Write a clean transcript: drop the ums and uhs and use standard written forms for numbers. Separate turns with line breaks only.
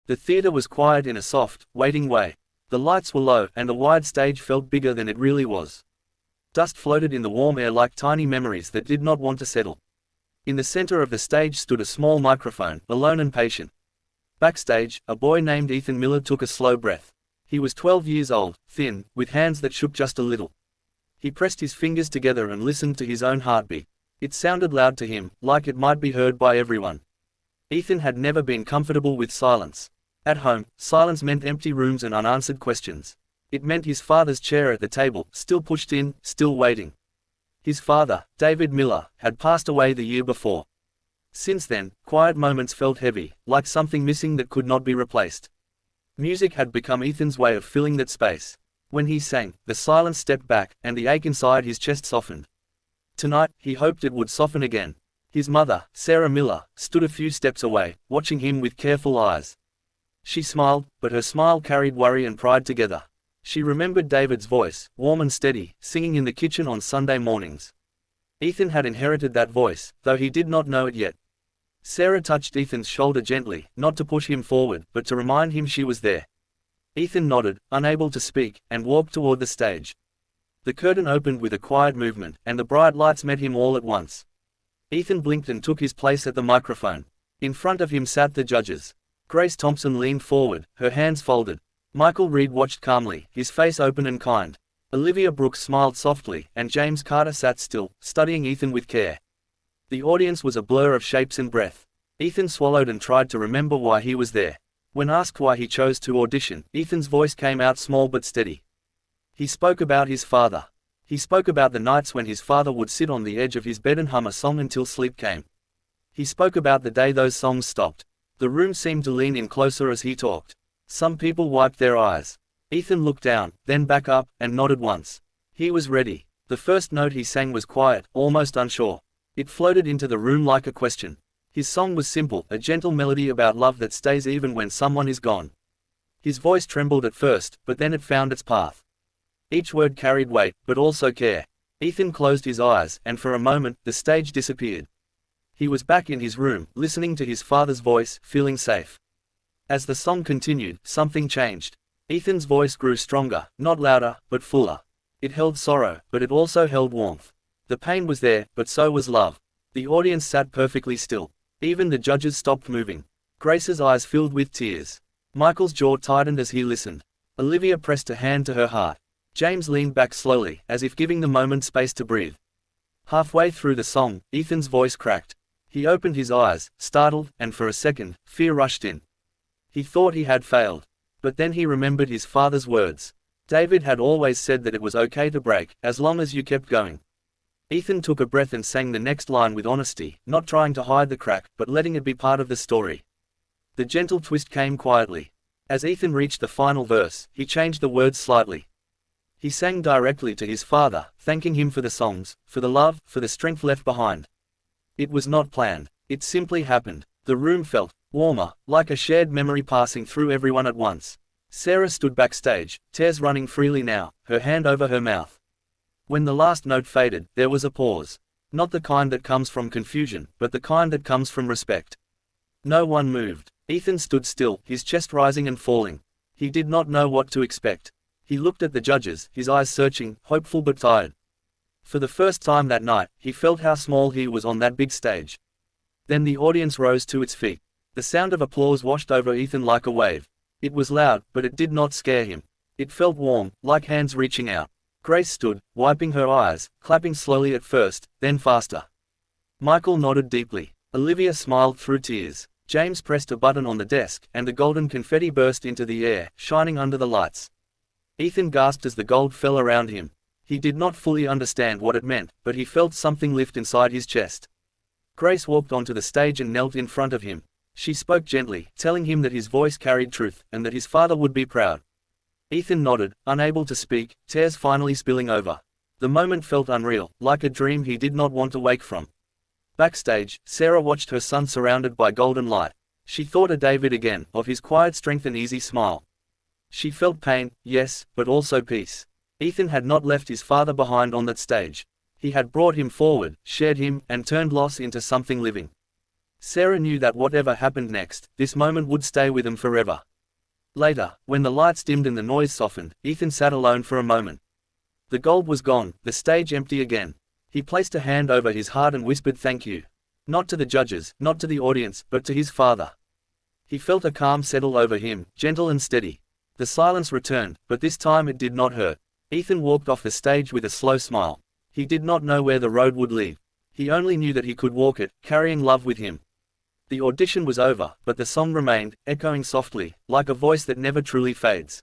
The theater was quiet in a soft, waiting way. The lights were low, and the wide stage felt bigger than it really was. Dust floated in the warm air like tiny memories that did not want to settle. In the center of the stage stood a small microphone, alone and patient. Backstage, a boy named Ethan Miller took a slow breath. He was 12 years old, thin, with hands that shook just a little. He pressed his fingers together and listened to his own heartbeat. It sounded loud to him, like it might be heard by everyone. Ethan had never been comfortable with silence. At home, silence meant empty rooms and unanswered questions. It meant his father's chair at the table, still pushed in, still waiting. His father, David Miller, had passed away the year before. Since then, quiet moments felt heavy, like something missing that could not be replaced. Music had become Ethan's way of filling that space. When he sang, the silence stepped back, and the ache inside his chest softened. Tonight, he hoped it would soften again. His mother, Sarah Miller, stood a few steps away, watching him with careful eyes. She smiled, but her smile carried worry and pride together. She remembered David's voice, warm and steady, singing in the kitchen on Sunday mornings. Ethan had inherited that voice, though he did not know it yet. Sarah touched Ethan's shoulder gently, not to push him forward, but to remind him she was there. Ethan nodded, unable to speak, and walked toward the stage. The curtain opened with a quiet movement, and the bright lights met him all at once. Ethan blinked and took his place at the microphone. In front of him sat the judges. Grace Thompson leaned forward, her hands folded. Michael Reed watched calmly, his face open and kind. Olivia Brooks smiled softly, and James Carter sat still, studying Ethan with care. The audience was a blur of shapes and breath. Ethan swallowed and tried to remember why he was there. When asked why he chose to audition, Ethan's voice came out small but steady. He spoke about his father. He spoke about the nights when his father would sit on the edge of his bed and hum a song until sleep came. He spoke about the day those songs stopped. The room seemed to lean in closer as he talked. Some people wiped their eyes. Ethan looked down, then back up, and nodded once. He was ready. The first note he sang was quiet, almost unsure. It floated into the room like a question. His song was simple, a gentle melody about love that stays even when someone is gone. His voice trembled at first, but then it found its path. Each word carried weight, but also care. Ethan closed his eyes, and for a moment, the stage disappeared. He was back in his room, listening to his father's voice, feeling safe. As the song continued, something changed. Ethan's voice grew stronger, not louder, but fuller. It held sorrow, but it also held warmth. The pain was there, but so was love. The audience sat perfectly still. Even the judges stopped moving. Grace's eyes filled with tears. Michael's jaw tightened as he listened. Olivia pressed a hand to her heart. James leaned back slowly, as if giving the moment space to breathe. Halfway through the song, Ethan's voice cracked. He opened his eyes, startled, and for a second, fear rushed in. He thought he had failed. But then he remembered his father's words. David had always said that it was okay to break, as long as you kept going. Ethan took a breath and sang the next line with honesty, not trying to hide the crack, but letting it be part of the story. The gentle twist came quietly. As Ethan reached the final verse, he changed the words slightly. He sang directly to his father, thanking him for the songs, for the love, for the strength left behind. It was not planned. It simply happened. The room felt warmer, like a shared memory passing through everyone at once. Sarah stood backstage, tears running freely now, her hand over her mouth. When the last note faded, there was a pause. Not the kind that comes from confusion, but the kind that comes from respect. No one moved. Ethan stood still, his chest rising and falling. He did not know what to expect. He looked at the judges, his eyes searching, hopeful but tired. For the first time that night, he felt how small he was on that big stage. Then the audience rose to its feet. The sound of applause washed over Ethan like a wave. It was loud, but it did not scare him. It felt warm, like hands reaching out. Grace stood, wiping her eyes, clapping slowly at first, then faster. Michael nodded deeply. Olivia smiled through tears. James pressed a button on the desk, and the golden confetti burst into the air, shining under the lights. Ethan gasped as the gold fell around him. He did not fully understand what it meant, but he felt something lift inside his chest. Grace walked onto the stage and knelt in front of him. She spoke gently, telling him that his voice carried truth, and that his father would be proud. Ethan nodded, unable to speak, tears finally spilling over. The moment felt unreal, like a dream he did not want to wake from. Backstage, Sarah watched her son surrounded by golden light. She thought of David again, of his quiet strength and easy smile. She felt pain, yes, but also peace. Ethan had not left his father behind on that stage. He had brought him forward, shared him, and turned loss into something living. Sarah knew that whatever happened next, this moment would stay with them forever. Later, when the lights dimmed and the noise softened, Ethan sat alone for a moment. The gold was gone, the stage empty again. He placed a hand over his heart and whispered thank you. Not to the judges, not to the audience, but to his father. He felt a calm settle over him, gentle and steady. The silence returned, but this time it did not hurt. Ethan walked off the stage with a slow smile. He did not know where the road would lead. He only knew that he could walk it, carrying love with him. The audition was over, but the song remained, echoing softly, like a voice that never truly fades.